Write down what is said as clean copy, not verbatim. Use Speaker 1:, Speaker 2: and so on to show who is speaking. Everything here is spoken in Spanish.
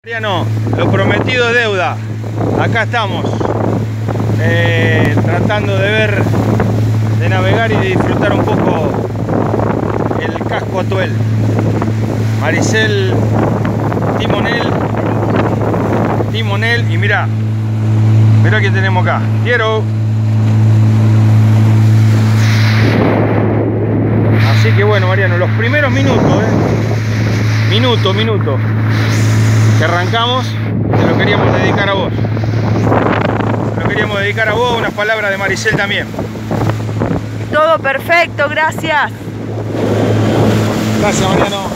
Speaker 1: Mariano, lo prometido es deuda. Acá estamos tratando de ver, de navegar y de disfrutar un poco el casco Atuel. Maricel, timonel y mirá que tenemos acá. Quiero. Así que bueno, Mariano, los primeros minutos, minuto que arrancamos, te lo queríamos dedicar a vos. Unas palabras de Maricel también.
Speaker 2: Todo perfecto, gracias.
Speaker 1: Gracias, Mariano.